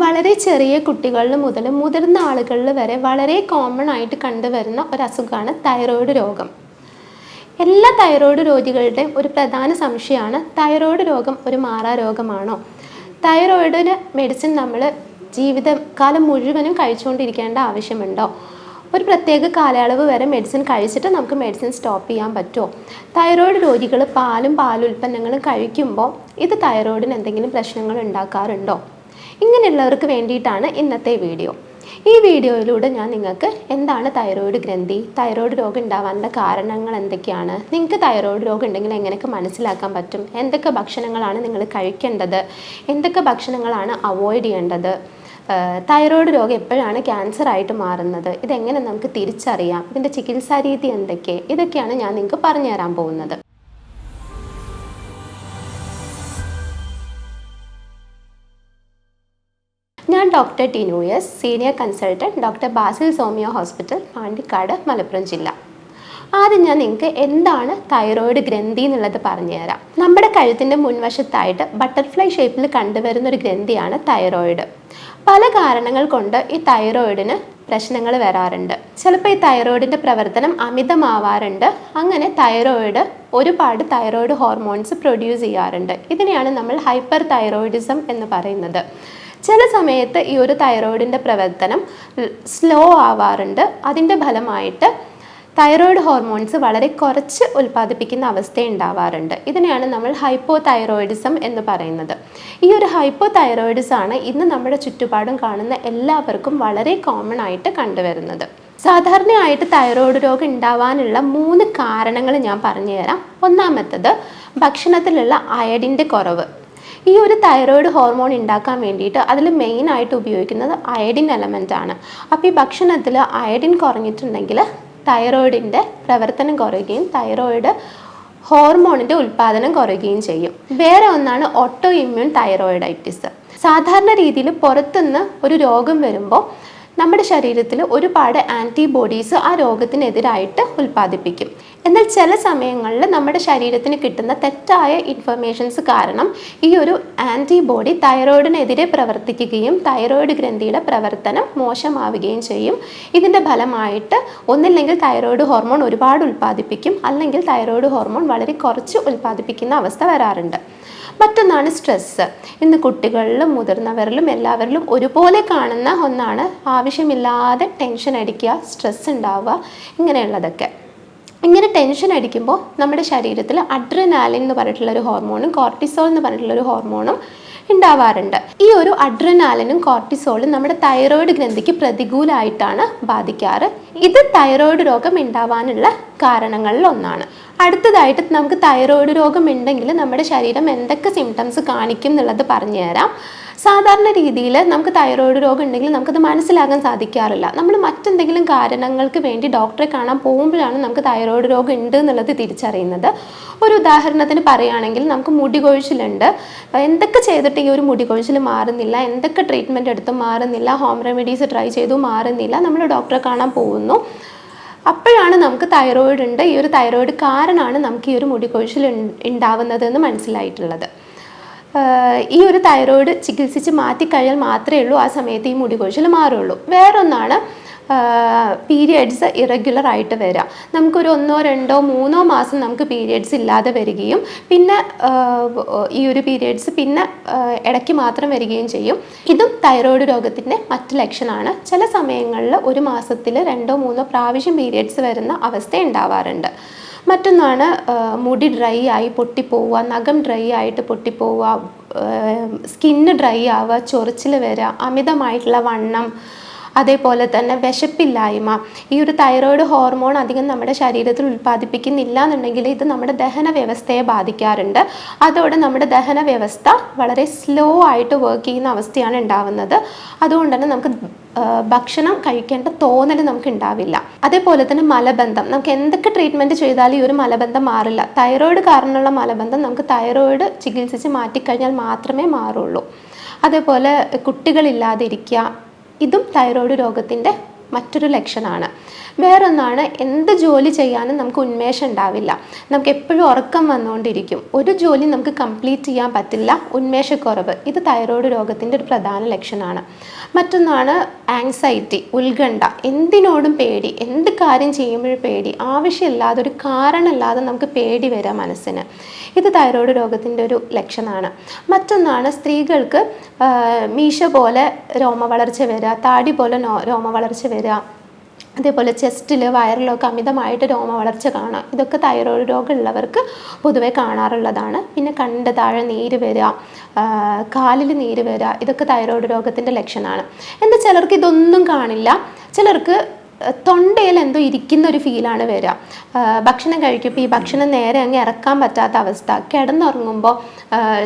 വളരെ ചെറിയ കുട്ടികളിൽ മുതൽ മുതിർന്ന ആളുകളിൽ വരെ വളരെ കോമൺ ആയിട്ട് കണ്ടുവരുന്ന ഒരു അസുഖമാണ് തൈറോയ്ഡ് രോഗം. എല്ലാ തൈറോയ്ഡ് രോഗികളുടെയും ഒരു പ്രധാന സംശയമാണ് തൈറോയ്ഡ് രോഗം ഒരു മാറാരോഗമാണോ? തൈറോയ്ഡിന് മെഡിസിൻ നമ്മൾ ജീവിതകാലം മുഴുവനും കഴിച്ചുകൊണ്ടിരിക്കേണ്ട ആവശ്യമുണ്ടോ? ഒരു പ്രത്യേക കാലയളവ് വരെ മെഡിസിൻ കഴിച്ചിട്ട് നമുക്ക് മെഡിസിൻ സ്റ്റോപ്പ് ചെയ്യാൻ പറ്റുമോ? തൈറോയ്ഡ് രോഗികൾ പാലുൽപ്പന്നങ്ങളും കഴിക്കുമ്പോൾ ഇത് തൈറോയ്ഡിന് എന്തെങ്കിലും പ്രശ്നങ്ങൾ ഉണ്ടാക്കാറുണ്ടോ? ഇങ്ങനെയുള്ളവർക്ക് വേണ്ടിയിട്ടാണ് ഇന്നത്തെ വീഡിയോ. ഈ വീഡിയോയിലൂടെ ഞാൻ നിങ്ങൾക്ക് എന്താണ് തൈറോയ്ഡ് ഗ്രന്ഥി, തൈറോയ്ഡ് രോഗം ഉണ്ടാവാനുള്ള കാരണങ്ങൾ എന്തൊക്കെയാണ്, നിങ്ങൾക്ക് തൈറോയ്ഡ് രോഗം ഉണ്ടെങ്കിൽ എങ്ങനെയൊക്കെ മനസ്സിലാക്കാൻ പറ്റും, എന്തൊക്കെ ഭക്ഷണങ്ങളാണ് നിങ്ങൾ കഴിക്കേണ്ടത്, എന്തൊക്കെ ഭക്ഷണങ്ങളാണ് അവോയ്ഡ് ചെയ്യേണ്ടത്, തൈറോയ്ഡ് രോഗം എപ്പോഴാണ് ക്യാൻസർ ആയിട്ട് മാറുന്നത്, ഇതെങ്ങനെ നമുക്ക് തിരിച്ചറിയാം, ഇതിൻ്റെ ചികിത്സാ രീതി എന്തൊക്കെ, ഇതൊക്കെയാണ് ഞാൻ നിങ്ങൾക്ക് പറഞ്ഞു തരാൻ പോകുന്നത്. ഞാൻ doctor Tinu S, senior consultant, doctor Basil സോമിയോ ഹോസ്പിറ്റൽ, പാണ്ടിക്കാട്, മലപ്പുറം ജില്ല. ആദ്യം ഞാൻ നിങ്ങൾക്ക് എന്താണ് തൈറോയ്ഡ് ഗ്രന്ഥി എന്നുള്ളത് പറഞ്ഞു തരാം. നമ്മുടെ കഴുത്തിൻ്റെ മുൻവശത്തായിട്ട് ബട്ടർഫ്ലൈ ഷേപ്പിൽ കണ്ടുവരുന്ന ഒരു ഗ്രന്ഥിയാണ് തൈറോയ്ഡ്. പല കാരണങ്ങൾ കൊണ്ട് ഈ തൈറോയ്ഡിന് പ്രശ്നങ്ങൾ വരാറുണ്ട്. ചിലപ്പോൾ ഈ തൈറോയ്ഡിൻ്റെ പ്രവർത്തനം അമിതമാവാറുണ്ട്. അങ്ങനെ തൈറോയ്ഡ് ഒരുപാട് തൈറോയ്ഡ് ഹോർമോൺസ് പ്രൊഡ്യൂസ് ചെയ്യാറുണ്ട്. ഇതിനെയാണ് നമ്മൾ ഹൈപ്പർ തൈറോയിഡിസം എന്ന് പറയുന്നത്. ചില സമയത്ത് ഈ ഒരു തൈറോയ്ഡിൻ്റെ പ്രവർത്തനം സ്ലോ ആവാറുണ്ട്. അതിൻ്റെ ഫലമായിട്ട് തൈറോയ്ഡ് ഹോർമോൺസ് വളരെ കുറച്ച് ഉൽപ്പാദിപ്പിക്കുന്ന അവസ്ഥ ഉണ്ടാവാറുണ്ട്. ഇതിനെയാണ് നമ്മൾ ഹൈപ്പോ തൈറോയിഡിസം എന്ന് പറയുന്നത്. ഈ ഒരു ഹൈപ്പോ തൈറോയിഡിസം ആണ് ഇന്ന് നമ്മുടെ ചുറ്റുപാടും കാണുന്ന എല്ലാവർക്കും വളരെ കോമൺ ആയിട്ട് കണ്ടുവരുന്നത്. സാധാരണയായിട്ട് തൈറോയ്ഡ് രോഗം ഉണ്ടാവാനുള്ള 3 കാരണങ്ങൾ ഞാൻ പറഞ്ഞു തരാം. ഒന്നാമത്തത് ഭക്ഷണത്തിലുള്ള അയഡിൻ്റെ കുറവ്. ഈ ഒരു തൈറോയ്ഡ് ഹോർമോൺ ഉണ്ടാക്കാൻ വേണ്ടിയിട്ട് അതിൽ മെയിനായിട്ട് ഉപയോഗിക്കുന്നത് അയഡിൻ എലമെൻ്റ് ആണ്. അപ്പോൾ ഈ ഭക്ഷണത്തിൽ അയഡിൻ കുറഞ്ഞിട്ടുണ്ടെങ്കിൽ തൈറോയിഡിൻ്റെ പ്രവർത്തനം കുറയുകയും തൈറോയ്ഡ് ഹോർമോണിൻ്റെ ഉൽപ്പാദനം കുറയുകയും ചെയ്യും. വേറെ ഒന്നാണ് ഓട്ടോ ഇമ്മ്യൂൺ തൈറോയിഡൈറ്റിസ്. സാധാരണ രീതിയിൽ പുറത്തുനിന്ന് ഒരു രോഗം വരുമ്പോൾ നമ്മുടെ ശരീരത്തിൽ ഒരുപാട് ആൻറ്റിബോഡീസ് ആ രോഗത്തിനെതിരായിട്ട് ഉൽപ്പാദിപ്പിക്കും. എന്നാൽ ചില സമയങ്ങളിൽ നമ്മുടെ ശരീരത്തിന് കിട്ടുന്ന തെറ്റായ ഇൻഫർമേഷൻസ് കാരണം ഈ ഒരു ആൻറ്റിബോഡി തൈറോയിഡിനെതിരെ പ്രവർത്തിക്കുകയും തൈറോയ്ഡ് ഗ്രന്ഥിയുടെ പ്രവർത്തനം മോശമാവുകയും ചെയ്യും. ഇതിൻ്റെ ഫലമായിട്ട് ഒന്നില്ലെങ്കിൽ തൈറോയ്ഡ് ഹോർമോൺ ഒരുപാട് ഉൽപ്പാദിപ്പിക്കും, അല്ലെങ്കിൽ തൈറോയ്ഡ് ഹോർമോൺ വളരെ കുറച്ച് ഉൽപ്പാദിപ്പിക്കുന്ന അവസ്ഥ വരാറുണ്ട്. മറ്റൊന്നാണ് സ്ട്രെസ്സ്. ഇന്ന് കുട്ടികളിലും മുതിർന്നവരിലും എല്ലാവരിലും ഒരുപോലെ കാണുന്ന ഒന്നാണ് ആവശ്യമില്ലാതെ ടെൻഷൻ അടിക്കുക, സ്ട്രെസ് ഉണ്ടാവുക, ഇങ്ങനെയുള്ളതൊക്കെ. ഇങ്ങനെ ടെൻഷൻ അടിക്കുമ്പോൾ നമ്മുടെ ശരീരത്തിൽ അഡ്രിനാലിൻ എന്ന് പറഞ്ഞിട്ടുള്ളൊരു ഹോർമോണും കോർട്ടിസോൾ എന്ന് പറഞ്ഞിട്ടുള്ളൊരു ഹോർമോണും ഉണ്ടാവാറുണ്ട്. ഈ ഒരു അഡ്രിനാലിനും കോർട്ടിസോളും നമ്മുടെ തൈറോയ്ഡ് ഗ്രന്ഥിക്ക് പ്രതികൂലമായിട്ടാണ് ബാധിക്കാറ്. ഇത് തൈറോയ്ഡ് രോഗം ഉണ്ടാവാനുള്ള കാരണങ്ങളിൽ ഒന്നാണ്. അടുത്തതായിട്ട് നമുക്ക് തൈറോയ്ഡ് രോഗം ഉണ്ടെങ്കിൽ നമ്മുടെ ശരീരം എന്തൊക്കെ സിംറ്റംസ് കാണിക്കും എന്നുള്ളത് പറഞ്ഞു തരാം. സാധാരണ രീതിയിൽ നമുക്ക് തൈറോയ്ഡ് രോഗം ഉണ്ടെങ്കിൽ നമുക്കത് മനസ്സിലാക്കാൻ സാധിക്കാറില്ല. നമ്മൾ മറ്റെന്തെങ്കിലും കാരണങ്ങൾക്ക് വേണ്ടി ഡോക്ടറെ കാണാൻ പോകുമ്പോഴാണ് നമുക്ക് തൈറോയ്ഡ് രോഗം ഉണ്ട് എന്നുള്ളത് തിരിച്ചറിയുന്നത്. ഒരു ഉദാഹരണത്തിന് പറയുകയാണെങ്കിൽ നമുക്ക് മുടി കൊഴിച്ചിലുണ്ട്. എന്തൊക്കെ ചെയ്തിട്ട് ഈ ഒരു മുടി കൊഴിച്ചിൽ മാറുന്നില്ല, എന്തൊക്കെ ട്രീറ്റ്മെൻറ്റ് എടുത്തും മാറുന്നില്ല, ഹോം റെമഡീസ് ട്രൈ ചെയ്തു മാറുന്നില്ല, നമ്മൾ ഡോക്ടറെ കാണാൻ പോകുന്നു. അപ്പോഴാണ് നമുക്ക് തൈറോയ്ഡ് ഉണ്ട്, ഈ ഒരു തൈറോയ്ഡ് കാരണമാണ് നമുക്ക് ഈ ഒരു മുടി കൊഴിച്ചിൽ ഉണ്ടാവുന്നതെന്ന് മനസ്സിലായിട്ടുള്ളത്. ഈ ഒരു തൈറോയ്ഡ് ചികിത്സിച്ച് മാറ്റിക്കഴിഞ്ഞാൽ മാത്രമേ ഉള്ളൂ ആ സമയത്ത് ഈ മുടി കൊഴിച്ചിൽ മാറുള്ളൂ. വേറൊന്നാണ് പീരിയഡ്സ് ഇറഗുലർ ആയിട്ട് വരിക. നമുക്കൊരു 1, 2, 3 മാസം നമുക്ക് പീരിയഡ്സ് ഇല്ലാതെ വരികയും പിന്നെ ഈ ഒരു പീരിയഡ്സ് പിന്നെ ഇടയ്ക്ക് മാത്രം വരികയും ചെയ്യും. ഇതും തൈറോയ്ഡ് രോഗത്തിൻ്റെ മറ്റ് ലക്ഷണമാണ്. ചില സമയങ്ങളിൽ ഒരു മാസത്തിൽ 2, 3 പ്രാവശ്യം പീരിയഡ്സ് വരുന്ന അവസ്ഥ ഉണ്ടാവാറുണ്ട്. മറ്റൊന്നാണ് മുടി ഡ്രൈ ആയി പൊട്ടിപ്പോവുക, നഖം ഡ്രൈ ആയിട്ട് പൊട്ടിപ്പോവുക, സ്കിന്ന് ഡ്രൈ ആവുക, ചൊറിച്ചിൽ വരിക, അമിതമായിട്ടുള്ള വണ്ണം, അതേപോലെ തന്നെ വിശപ്പില്ലായ്മ. ഈ ഒരു തൈറോയ്ഡ് ഹോർമോൺ അധികം നമ്മുടെ ശരീരത്തിൽ ഉൽപ്പാദിപ്പിക്കുന്നില്ല എന്നുണ്ടെങ്കിൽ ഇത് നമ്മുടെ ദഹന വ്യവസ്ഥയെ ബാധിക്കാറുണ്ട്. അതോടെ നമ്മുടെ ദഹന വ്യവസ്ഥ വളരെ സ്ലോ ആയിട്ട് വർക്ക് ചെയ്യുന്ന അവസ്ഥയാണ് ഉണ്ടാവുന്നത്. അതുകൊണ്ട് തന്നെ നമുക്ക് ഭക്ഷണം കഴിക്കേണ്ട തോന്നൽ നമുക്ക് ഉണ്ടാവില്ല. അതേപോലെ തന്നെ മലബന്ധം, നമുക്ക് എന്തൊക്കെ ട്രീറ്റ്മെൻറ്റ് ചെയ്താലും ഈ ഒരു മലബന്ധം മാറില്ല. തൈറോയ്ഡ് കാരണമുള്ള മലബന്ധം നമുക്ക് തൈറോയ്ഡ് ചികിത്സിച്ച് മാറ്റിക്കഴിഞ്ഞാൽ മാത്രമേ മാറുള്ളൂ. അതേപോലെ കുട്ടികളില്ലാതിരിക്കുക, ഇതും തൈറോയ്ഡ് രോഗത്തിൻ്റെ മറ്റൊരു ലക്ഷണമാണ്. വേറൊന്നാണ്, എന്ത് ജോലി ചെയ്യാനും നമുക്ക് ഉന്മേഷം ഉണ്ടാവില്ല. നമുക്ക് എപ്പോഴും ഉറക്കം വന്നുകൊണ്ടിരിക്കും. ഒരു ജോലി നമുക്ക് കംപ്ലീറ്റ് ചെയ്യാൻ പറ്റില്ല, ഉന്മേഷക്കുറവ്. ഇത് തൈറോയ്ഡ് രോഗത്തിൻ്റെ ഒരു പ്രധാന ലക്ഷണമാണ്. മറ്റൊന്നാണ് ആങ്സൈറ്റി, ഉത്കണ്ഠ. എന്തിനോടും പേടി, എന്ത് കാര്യം ചെയ്യുമ്പോഴും പേടി, ആവശ്യമില്ലാതെ ഒരു കാരണമില്ലാതെ നമുക്ക് പേടി വരാം മനസ്സിന്. ഇത് തൈറോയ്ഡ് രോഗത്തിൻ്റെ ഒരു ലക്ഷണമാണ്. മറ്റൊന്നാണ് സ്ത്രീകൾക്ക് മീശ പോലെ രോമവളർച്ച വരിക, താടി പോലെ രോമവളർച്ച വരിക, അതേപോലെ ചെസ്റ്റിൽ വയറിലൊക്കെ അമിതമായിട്ട് രോമവളർച്ച കാണാം. ഇതൊക്കെ തൈറോയ്ഡ് രോഗമുള്ളവർക്ക് പൊതുവെ കാണാറുള്ളതാണ്. പിന്നെ കണ്ട് താഴെ നീര് വരിക, കാലിൽ നീര് വരിക, ഇതൊക്കെ തൈറോയ്ഡ് രോഗത്തിൻ്റെ ലക്ഷണമാണ്. എന്നാൽ ചിലർക്ക് ഇതൊന്നും കാണില്ല. ചിലർക്ക് തൊണ്ടയിൽ എന്തോ ഇരിക്കുന്ന ഒരു ഫീലാണ് വരിക. ഭക്ഷണം കഴിക്കുമ്പോൾ ഈ ഭക്ഷണം നേരെ അങ്ങ് ഇറക്കാൻ പറ്റാത്ത അവസ്ഥ, കിടന്നുറങ്ങുമ്പോൾ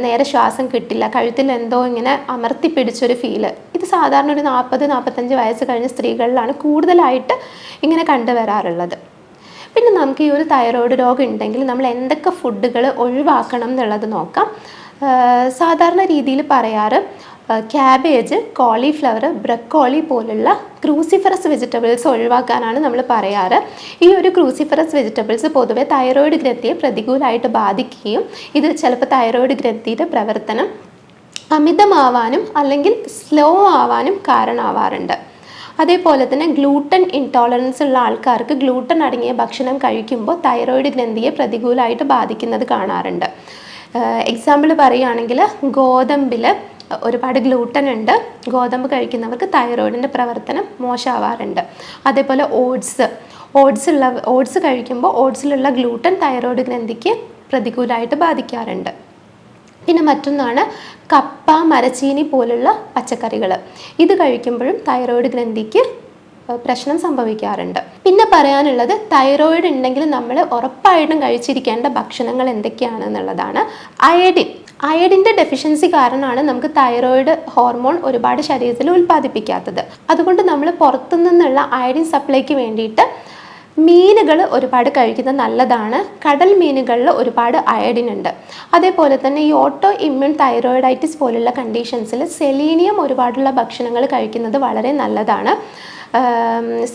നേരെ ശ്വാസം കിട്ടില്ല, കഴുത്തിൽ എന്തോ ഇങ്ങനെ അമർത്തി പിടിച്ചൊരു ഫീല്. ഇത് സാധാരണ ഒരു 40-45 വയസ്സ് കഴിഞ്ഞ സ്ത്രീകളിലാണ് കൂടുതലായിട്ട് ഇങ്ങനെ കണ്ടുവരാറുള്ളത്. പിന്നെ നമുക്ക് ഈ ഒരു തൈറോയ്ഡ് രോഗം ഉണ്ടെങ്കിൽ നമ്മൾ എന്തൊക്കെ ഫുഡുകൾ ഒഴിവാക്കണം എന്നുള്ളത് നോക്കാം. സാധാരണ രീതിയിൽ പറയാറ് ക്യാബേജ്, കോളിഫ്ലവർ, ബ്രക്കോളി പോലുള്ള ക്രൂസിഫറസ് വെജിറ്റബിൾസ് ഒഴിവാക്കാനാണ് നമ്മൾ പറയാറ്. ഈ ഒരു ക്രൂസിഫറസ് വെജിറ്റബിൾസ് പൊതുവെ തൈറോയ്ഡ് ഗ്രന്ഥിയെ പ്രതികൂലമായിട്ട് ബാധിക്കുകയും ഇത് ചിലപ്പോൾ തൈറോയ്ഡ് ഗ്രന്ഥിയുടെ പ്രവർത്തനം അമിതമാവാനും അല്ലെങ്കിൽ സ്ലോ ആവാനും കാരണമാവാറുണ്ട്. അതേപോലെ തന്നെ ഗ്ലൂട്ടൻ ഇൻടോളറൻസ് ഉള്ള ആൾക്കാർക്ക് ഗ്ലൂട്ടൻ അടങ്ങിയ ഭക്ഷണം കഴിക്കുമ്പോൾ തൈറോയ്ഡ് ഗ്രന്ഥിയെ പ്രതികൂലമായിട്ട് ബാധിക്കുന്നത് കാണാറുണ്ട്. എക്സാമ്പിൾ പറയുകയാണെങ്കിൽ ഗോതമ്പിൽ ഒരുപാട് ഗ്ലൂട്ടൻ ഉണ്ട്. ഗോതമ്പ് കഴിക്കുന്നവർക്ക് തൈറോയിഡിൻ്റെ പ്രവർത്തനം മോശമാവാറുണ്ട്. അതേപോലെ ഓട്സ് കഴിക്കുമ്പോൾ ഓട്സിലുള്ള ഗ്ലൂട്ടൻ തൈറോയ്ഡ് ഗ്രന്ഥിക്ക് പ്രതികൂലമായിട്ട് ബാധിക്കാറുണ്ട്. പിന്നെ മറ്റൊന്നാണ് കപ്പ, മരച്ചീനി പോലുള്ള പച്ചക്കറികൾ. ഇത് കഴിക്കുമ്പോഴും തൈറോയ്ഡ് ഗ്രന്ഥിക്ക് പ്രശ്നം സംഭവിക്കാറുണ്ട്. പിന്നെ പറയാനുള്ളത്, തൈറോയ്ഡ് ഉണ്ടെങ്കിൽ നമ്മൾ ഉറപ്പായിട്ടും കഴിച്ചിരിക്കേണ്ട ഭക്ഷണങ്ങൾ എന്തൊക്കെയാണെന്നുള്ളതാണ്. അയഡിൻ്റെ ഡെഫിഷ്യൻസി കാരണമാണ് നമുക്ക് തൈറോയ്ഡ് ഹോർമോൺ ഒരുപാട് ശരീരത്തിൽ ഉൽപ്പാദിപ്പിക്കാത്തത്. അതുകൊണ്ട് നമ്മൾ പുറത്തു നിന്നുള്ള അയഡിൻ സപ്ലൈക്ക് വേണ്ടിയിട്ട് മീനുകൾ ഒരുപാട് കഴിക്കുന്നത് നല്ലതാണ്. കടൽ മീനുകളിൽ ഒരുപാട് അയഡിൻ ഉണ്ട്. അതേപോലെ തന്നെ ഈ ഓട്ടോ ഇമ്മ്യൂൺ തൈറോയിഡൈറ്റിസ് പോലുള്ള കണ്ടീഷൻസിൽ സെലീനിയം ഒരുപാടുള്ള ഭക്ഷണങ്ങൾ കഴിക്കുന്നത് വളരെ നല്ലതാണ്.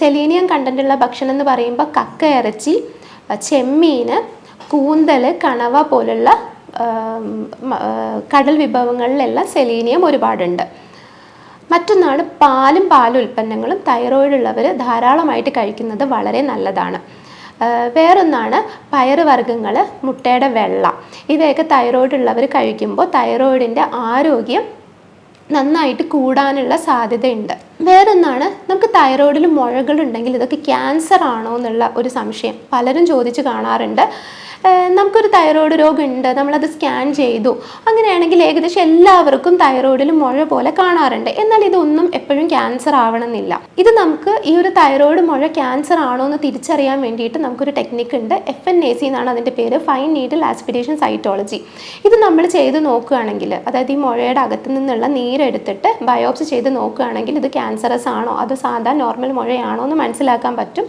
സെലീനിയം കണ്ടൻറ്റുള്ള ഭക്ഷണം എന്ന് പറയുമ്പോൾ കക്ക ഇറച്ചി, ചെമ്മീൻ, കൂന്തൽ, കണവ പോലുള്ള കടൽ വിഭവങ്ങളിലെല്ലാം സെലീനിയം ഒരുപാടുണ്ട്. മറ്റൊന്നാണ് പാലുൽപ്പന്നങ്ങളും തൈറോയ്ഡ് ഉള്ളവർ ധാരാളമായിട്ട് കഴിക്കുന്നത് വളരെ നല്ലതാണ്. വേറൊന്നാണ് പയറുവർഗ്ഗങ്ങൾ, മുട്ടയുടെ വെള്ള, ഇവയൊക്കെ തൈറോയ്ഡ് ഉള്ളവർ കഴിക്കുമ്പോൾ തൈറോയ്ഡിൻ്റെ ആരോഗ്യം നന്നായിട്ട് കൂടാനുള്ള സാധ്യതയുണ്ട്. വേറൊന്നാണ്, നമുക്ക് തൈറോയ്ഡിൽ മുഴകളുണ്ടെങ്കിൽ ഇതൊക്കെ ക്യാൻസർ ആണോ എന്നുള്ള ഒരു സംശയം പലരും ചോദിച്ച് കാണാറുണ്ട്. നമുക്കൊരു തൈറോയ്ഡ് രോഗം ഉണ്ട്, നമ്മളത് സ്കാൻ ചെയ്തു, അങ്ങനെയാണെങ്കിൽ ഏകദേശം എല്ലാവർക്കും തൈറോയ്ഡിൽ മുഴ പോലെ കാണാറുണ്ട്. എന്നാൽ ഇതൊന്നും എപ്പോഴും ക്യാൻസർ ആവണമെന്നില്ല. ഇത് നമുക്ക് ഈ ഒരു തൈറോയ്ഡ് മുഴ ക്യാൻസർ ആണോ എന്ന് തിരിച്ചറിയാൻ വേണ്ടിയിട്ട് നമുക്കൊരു ടെക്നിക്ക് ഉണ്ട്. FNAC എന്നാണ് അതിൻ്റെ പേര്, ഫൈൻ നീഡിൽ ആസ്പിരേഷൻ സൈറ്റോളജി. ഇത് നമ്മൾ ചെയ്ത് നോക്കുകയാണെങ്കിൽ, അതായത് ഈ മുഴയുടെ അകത്ത് നിന്നുള്ള നീരെടുത്തിട്ട് ബയോപ്സി ചെയ്ത് നോക്കുകയാണെങ്കിൽ ഇത് ക്യാൻസറസ് ആണോ അതോ സാധാ നോർമൽ മുഴയാണോ എന്ന് മനസ്സിലാക്കാൻ പറ്റും.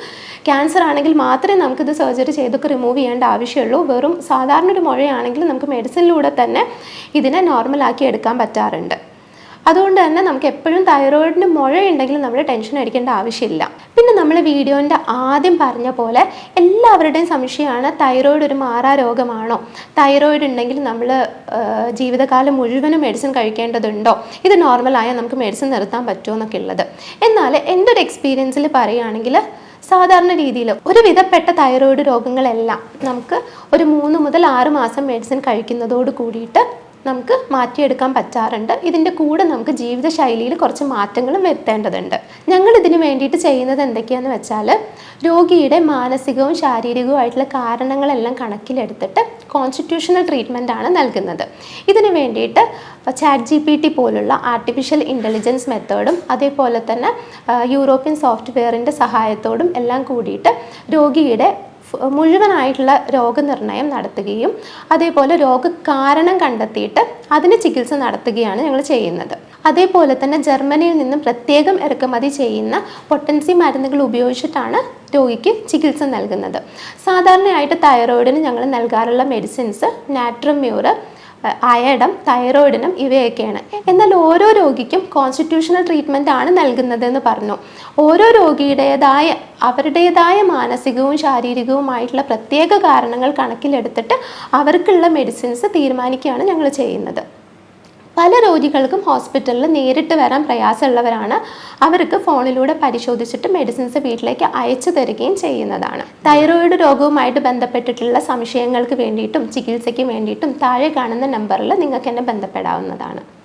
ക്യാൻസർ ആണെങ്കിൽ മാത്രമേ നമുക്കിത് സർജറി ചെയ്തൊക്കെ റിമൂവ് ചെയ്യേണ്ട ആവശ്യമുള്ളൂ. വെറും സാധാരണ ഒരു മുഴയാണെങ്കിൽ നമുക്ക് മെഡിസിനിലൂടെ തന്നെ ഇതിനെ നോർമലാക്കി എടുക്കാൻ പറ്റാറുണ്ട്. അതുകൊണ്ട് തന്നെ നമുക്ക് എപ്പോഴും തൈറോയിഡിന് മുഴയുണ്ടെങ്കിൽ നമ്മൾ ടെൻഷൻ അടിക്കേണ്ട ആവശ്യമില്ല. പിന്നെ നമ്മൾ വീഡിയോൻ്റെ ആദ്യം പറഞ്ഞ പോലെ എല്ലാവരുടെയും സംശയമാണ്, തൈറോയിഡ് ഒരു മാറാ രോഗമാണോ, തൈറോയിഡ് ഉണ്ടെങ്കിൽ നമ്മൾ ജീവിതകാലം മുഴുവനും മെഡിസിൻ കഴിക്കേണ്ടതുണ്ടോ, ഇത് നോർമലായാൽ നമുക്ക് മെഡിസിൻ നിർത്താൻ പറ്റുമോ എന്നൊക്കെ ഉള്ളത്. എന്നാൽ എൻ്റെ ഒരു എക്സ്പീരിയൻസിൽ പറയുകയാണെങ്കിൽ സാധാരണ രീതിയിൽ ഒരു വിധപ്പെട്ട തൈറോയ്ഡ് രോഗങ്ങളെല്ലാം നമുക്ക് ഒരു 3 മുതൽ 6 മാസം മെഡിസിൻ കഴിക്കുന്നതോട് കൂടിയിട്ട് നമുക്ക് മാറ്റിയെടുക്കാൻ പറ്റാറുണ്ട്. ഇതിൻ്റെ കൂടെ നമുക്ക് ജീവിതശൈലിയിൽ കുറച്ച് മാറ്റങ്ങളും വരുത്തേണ്ടതുണ്ട്. ഞങ്ങൾ ഇതിന് വേണ്ടിയിട്ട് ചെയ്യുന്നത് എന്തൊക്കെയാണെന്ന് വെച്ചാൽ, രോഗിയുടെ മാനസികവും ശാരീരികവുമായിട്ടുള്ള കാരണങ്ങളെല്ലാം കണക്കിലെടുത്തിട്ട് കോൺസ്റ്റിറ്റ്യൂഷണൽ ട്രീറ്റ്മെൻ്റ് ആണ് നൽകുന്നത്. ഇതിന് വേണ്ടിയിട്ട് ChatGPT പോലുള്ള ആർട്ടിഫിഷ്യൽ ഇൻ്റലിജൻസ് മെത്തേഡും അതേപോലെ തന്നെ യൂറോപ്യൻ സോഫ്റ്റ്വെയറിൻ്റെ സഹായത്തോടും എല്ലാം കൂടിയിട്ട് രോഗിയുടെ മുഴുവനായിട്ടുള്ള രോഗനിർണയം നടത്തുകയും അതേപോലെ രോഗകാരണം കണ്ടെത്തിയിട്ട് അതിന് ചികിത്സ നടത്തുകയാണ് ഞങ്ങൾ ചെയ്യുന്നത്. അതേപോലെ തന്നെ ജർമ്മനിയിൽ നിന്നും പ്രത്യേകം ഇറക്കുമതി ചെയ്യുന്ന പൊട്ടൻസി മരുന്നുകൾ ഉപയോഗിച്ചിട്ടാണ് രോഗിക്ക് ചികിത്സ നൽകുന്നത്. സാധാരണയായിട്ട് തൈറോയിഡിന് ഞങ്ങൾ നൽകാറുള്ള മെഡിസിൻസ് നാട്രമ്യൂർ, അയഡം, തൈറോയിഡിനും ഇവയൊക്കെയാണ്. എന്നാൽ ഓരോ രോഗിക്കും കോൺസ്റ്റിറ്റ്യൂഷണൽ ട്രീറ്റ്മെൻ്റ് ആണ് നൽകുന്നതെന്ന് പറഞ്ഞു. ഓരോ രോഗിയുടേതായ അവരുടേതായ മാനസികവും ശാരീരികവുമായിട്ടുള്ള പ്രത്യേക കാരണങ്ങൾ കണക്കിലെടുത്തിട്ട് അവർക്കുള്ള മെഡിസിൻസ് തീരുമാനിക്കുകയാണ് ഞങ്ങൾ ചെയ്യുന്നത്. പല രോഗികൾക്കും ഹോസ്പിറ്റലിൽ നേരിട്ട് വരാൻ പ്രയാസമുള്ളവരാണ്. അവർക്ക് ഫോണിലൂടെ പരിശോധിച്ചിട്ട് മെഡിസിൻസ് വീട്ടിലേക്ക് അയച്ചു തരികയും ചെയ്യുന്നതാണ്. തൈറോയിഡ് രോഗവുമായിട്ട് ബന്ധപ്പെട്ടിട്ടുള്ള സംശയങ്ങൾക്ക് വേണ്ടിയിട്ടും ചികിത്സയ്ക്ക് വേണ്ടിയിട്ടും താഴെ കാണുന്ന നമ്പറിൽ നിങ്ങൾക്ക് എന്നെ ബന്ധപ്പെടാവുന്നതാണ്.